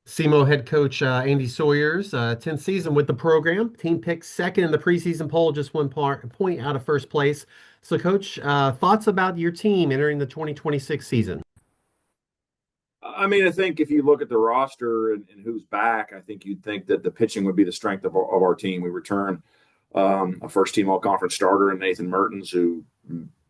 SEMO head coach Andy Sawyers, 10th season with the program. Team picked second in the preseason poll, just point out of first place. So, coach, thoughts about your team entering the 2026 season? I mean, I think if you look at the roster and who's back, I think you'd think that the pitching would be the strength of our team. We return a first team all conference starter in Nathan Mertens, who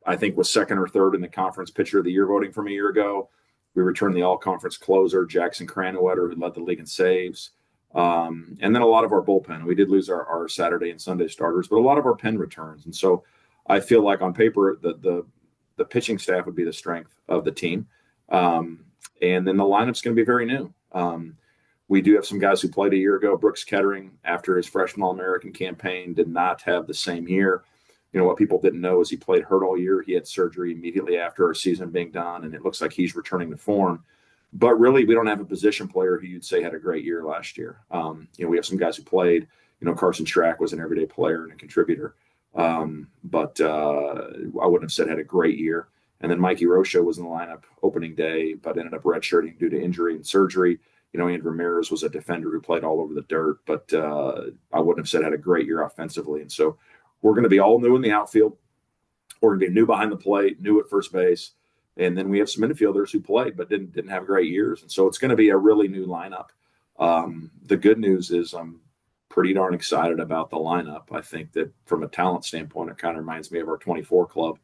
I think was second or third in the conference pitcher of the year voting from a year ago. We returned the all conference closer, Jackson Cranwetter, who led the league in saves. And then a lot of our bullpen. We did lose our Saturday and Sunday starters, but a lot of our pen returns. And so I feel like on paper, the pitching staff would be the strength of the team. And then the lineup's going to be very new. We do have some guys who played a year ago. Brooks Kettering, after his freshman All-American campaign, did not have the same year. You know, what people didn't know is he played hurt all year. He had surgery immediately after our season being done, and it looks like he's returning to form. But really, we don't have a position player who you'd say had a great year last year. We have some guys who played. Carson Strack was an everyday player and a contributor. But I wouldn't have said had a great year. And then Mikey Rocha was in the lineup opening day, but ended up redshirting due to injury and surgery. Andrew Ramirez was a defender who played all over the dirt, but I wouldn't have said had a great year offensively. And so we're going to be all new in the outfield. We're going to be new behind the plate, new at first base. And then we have some infielders who played but didn't have great years. And so it's going to be a really new lineup. The good news is I'm pretty darn excited about the lineup. I think that from a talent standpoint, it kind of reminds me of our 24 club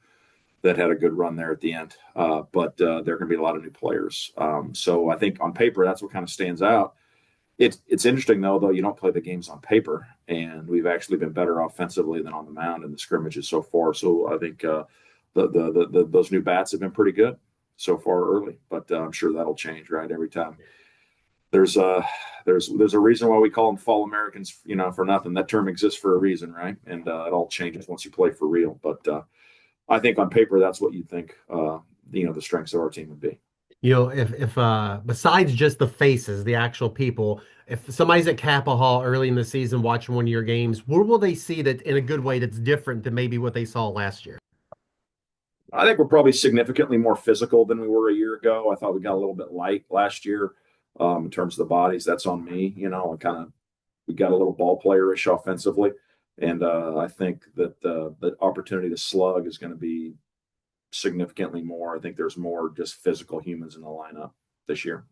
that had a good run there at the end. But there are going to be a lot of new players. So I think on paper, that's what kind of stands out. It's interesting, though, you don't play the games on paper, and we've actually been better offensively than on the mound in the scrimmages so far. So I think those new bats have been pretty good so far early, but I'm sure that'll change, right? Every time there's a reason why we call them fall Americans, for nothing. That term exists for a reason, right? And it all changes once you play for real. But I think on paper, that's what you'd think, the strengths of our team would be. If besides just the faces, the actual people, if somebody's at Capitol Hall early in the season watching one of your games, what will they see that in a good way that's different than maybe what they saw last year? I think we're probably significantly more physical than we were a year ago. I thought we got a little bit light last year in terms of the bodies. That's on me. We got a little ball playerish offensively, and I think that the opportunity to slug is going to be significantly more. I think there's more just physical humans in the lineup this year.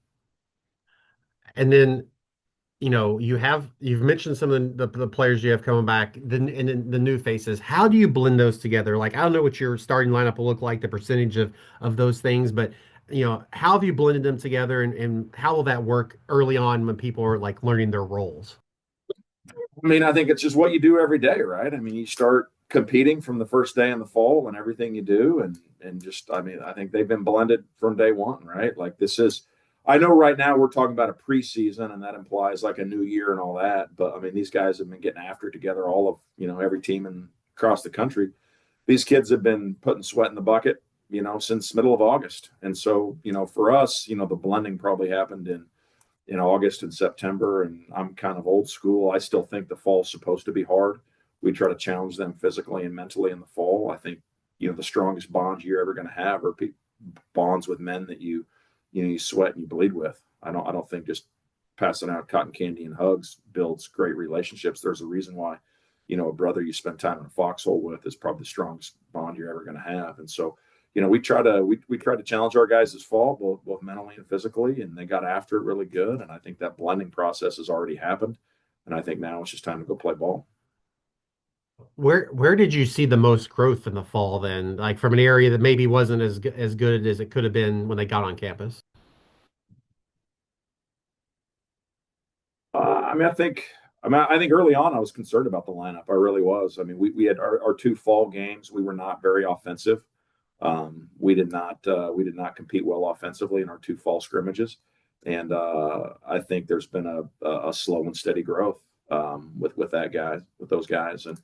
And then, you've mentioned some of the players you have coming back, and then the new faces. How do you blend those together? Like, I don't know what your starting lineup will look like, the percentage of those things, but how have you blended them together, and how will that work early on when people are like learning their roles? I mean, I think it's just what you do every day, right? I mean, you start competing from the first day in the fall and everything you do, and just, I mean, I think they've been blended from day one, right? Like this is, I know right now we're talking about a preseason, and that implies like a new year and all that, but I mean, these guys have been getting after it together, all of every team across the country. These kids have been putting sweat in the bucket, since middle of August, and so for us, the blending probably happened in August and September. And I'm kind of old school. I still think the fall's supposed to be hard. We try to challenge them physically and mentally in the fall. I think, the strongest bonds you're ever going to have are bonds with men that you sweat and you bleed with. I don't think just passing out cotton candy and hugs builds great relationships. There's a reason why, a brother you spend time in a foxhole with is probably the strongest bond you're ever going to have. And so, we try to challenge our guys this fall, both mentally and physically, and they got after it really good. And I think that blending process has already happened. And I think now it's just time to go play ball. Where did you see the most growth in the fall then? Like from an area that maybe wasn't as good as it could have been when they got on campus? I think early on I was concerned about the lineup. I really was. I mean, we had our two fall games. We were not very offensive. We did not compete well offensively in our two fall scrimmages, and I think there's been a slow and steady growth with those guys. And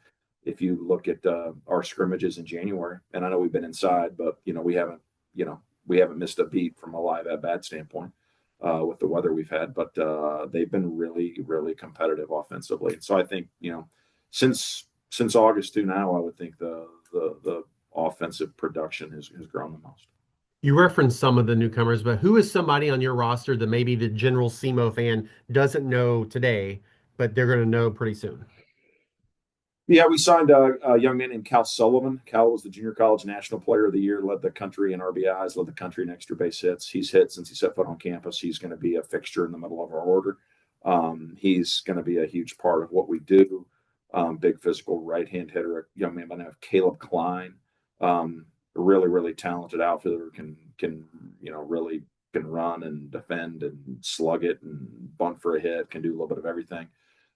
if you look at our scrimmages in January, and I know we've been inside, but we haven't missed a beat from a live at bat standpoint with the weather we've had, but they've been really, really competitive offensively. And so I think since August to now, I would think the offensive production has grown the most. You referenced some of the newcomers, but who is somebody on your roster that maybe the general SEMO fan doesn't know today, but they're going to know pretty soon? Yeah, we signed a young man named Cal Sullivan. Cal was the junior college national player of the year, led the country in RBIs, led the country in extra base hits. He's hit since he set foot on campus. He's going to be a fixture in the middle of our order. He's going to be a huge part of what we do. Big physical right hand hitter, a young man by the name of Caleb Klein. A really, really talented outfielder, can really can run and defend and slug it and bunt for a hit, can do a little bit of everything.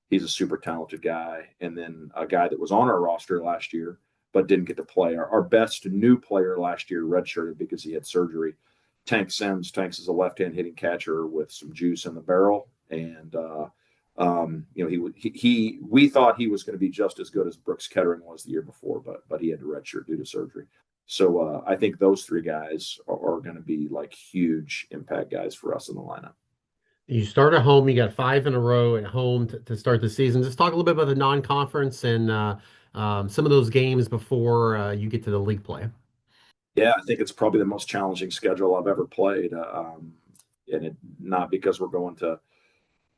He's a super talented guy. And then a guy that was on our roster last year, but didn't get to play. Our best new player last year redshirted because he had surgery. Tank Sims. Tanks is a left-hand hitting catcher with some juice in the barrel. And, we thought he was going to be just as good as Brooks Kettering was the year before, but he had to redshirt due to surgery. So I think those three guys are going to be like huge impact guys for us in the lineup. You start at home, you got five in a row at home to start the season. Just talk a little bit about the non-conference and some of those games before you get to the league play. Yeah, I think it's probably the most challenging schedule I've ever played. And not because we're going to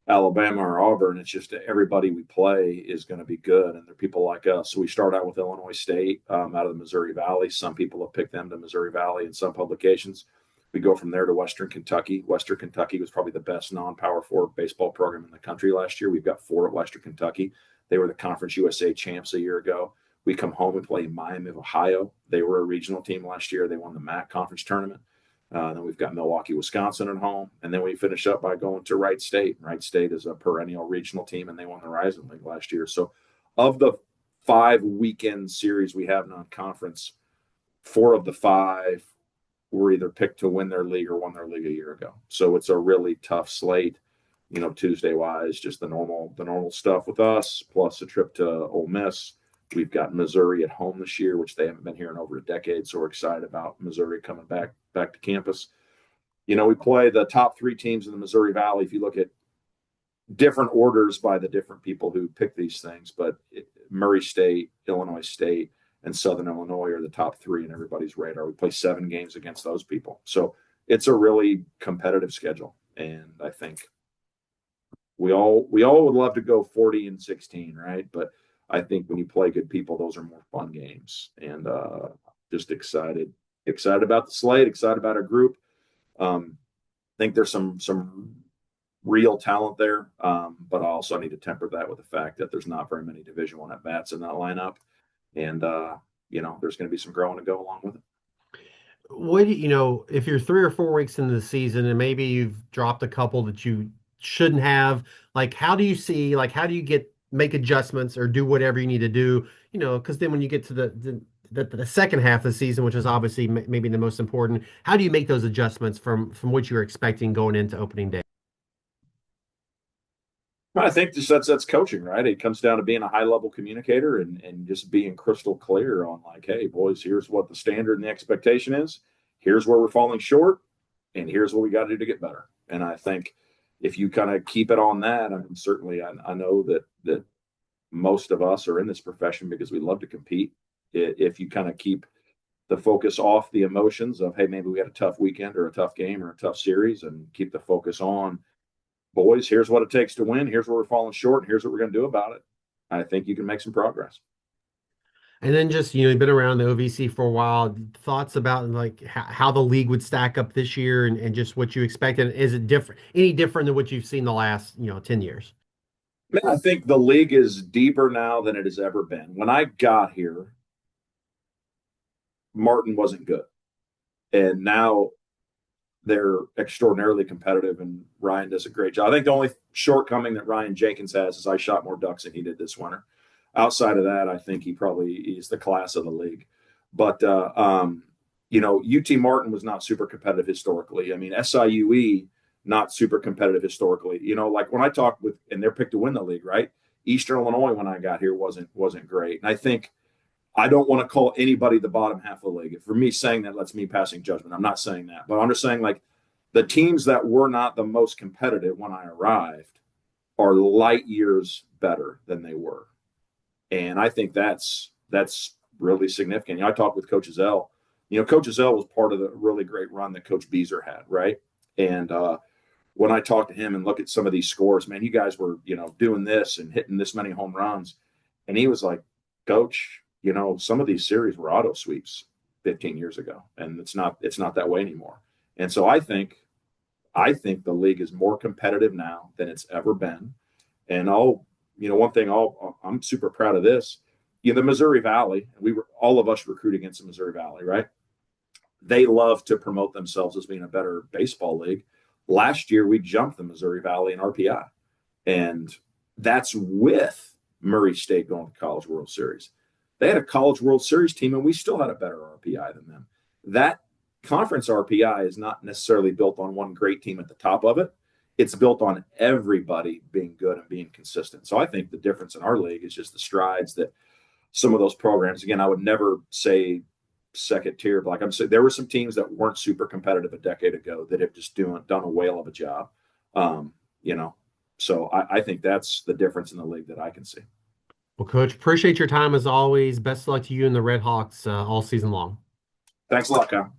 Alabama or Auburn. It's just everybody we play is going to be good, and they're people like us. So we start out with Illinois State out of the Missouri Valley. Some people have picked them to Missouri Valley in some publications. We go from there to Western Kentucky. Western Kentucky was probably the best non-power four baseball program in the country last year. We've got four at Western Kentucky. They were the Conference USA champs a year ago. We come home and play Miami of Ohio. They were a regional team last year. They won the MAC conference tournament. Then we've got Milwaukee, Wisconsin at home. And then we finish up by going to Wright State. Wright State is a perennial regional team, and they won the Rising League last year. So, of the 5 weekend series we have non conference, four of the five were either picked to win their league or won their league a year ago. So, it's a really tough slate. Tuesday wise, just the normal stuff with us, plus a trip to Ole Miss. We've got Missouri at home this year, which they haven't been here in over a decade. So we're excited about Missouri coming back to campus. We play the top three teams in the Missouri Valley. If you look at different orders by the different people who pick these things, but Murray State, Illinois State, and Southern Illinois are the top three in everybody's radar. We play 7 games against those people. So it's a really competitive schedule. And I think we all would love to go 40-16, right? But I think when you play good people, those are more fun games. And just excited about the slate, excited about our group. I think there's some real talent there, but I also need to temper that with the fact that there's not very many Division I at bats in that lineup, and there's going to be some growing to go along with it. If you're 3 or 4 weeks into the season and maybe you've dropped a couple that you shouldn't have, like how do you see, like how do you make adjustments or do whatever you need to do, because then when you get to the second half of the season, which is obviously maybe the most important, how do you make those adjustments from what you're expecting going into opening day? I think that's coaching, right? It comes down to being a high level communicator and just being crystal clear on like, hey, boys, here's what the standard and the expectation is. Here's where we're falling short, and here's what we got to do to get better. And I think if you kind of keep it on that, I mean, certainly I know that most of us are in this profession because we love to compete. If you kind of keep the focus off the emotions of, hey, maybe we had a tough weekend or a tough game or a tough series, and keep the focus on, boys, here's what it takes to win. Here's where we're falling short. And here's what we're going to do about it. I think you can make some progress. And then just, you've been around the OVC for a while. Thoughts about like how the league would stack up this year and just what you expect. And is it any different than what you've seen the last, 10 years? I think the league is deeper now than it has ever been. When I got here, Martin wasn't good. And now they're extraordinarily competitive, and Ryan does a great job. I think the only shortcoming that Ryan Jenkins has is I shot more ducks than he did this winter. Outside of that, I think he probably is the class of the league. But UT Martin was not super competitive historically. I mean, SIUE not super competitive historically. Like when I talked with, and they're picked to win the league, right? Eastern Illinois when I got here wasn't great, and I think I don't want to call anybody the bottom half of the league. For me, saying that lets me passing judgment. I'm not saying that, but I'm just saying like the teams that were not the most competitive when I arrived are light years better than they were. And I think that's really significant. I talked with Coach Zell Coach Azell was part of the really great run that Coach Beezer had, right? And when I talk to him and look at some of these scores, man, you guys were, doing this and hitting this many home runs. And he was like, Coach, some of these series were auto sweeps 15 years ago, and it's not that way anymore. And so I think the league is more competitive now than it's ever been. And one thing I'm super proud of this. The Missouri Valley, we were all of us recruit against the Missouri Valley, right? They love to promote themselves as being a better baseball league. Last year, we jumped the Missouri Valley in RPI, and that's with Murray State going to College World Series. They had a College World Series team, and we still had a better RPI than them. That conference RPI is not necessarily built on one great team at the top of it. It's built on everybody being good and being consistent. So I think the difference in our league is just the strides that some of those programs. Again, I would never say second tier, but like I'm saying, there were some teams that weren't super competitive a decade ago that have just done a whale of a job. Um, you know, so I think that's the difference in the league that I can see. Well, Coach, appreciate your time as always. Best of luck to you and the Red Hawks all season long. Thanks a lot, Kyle.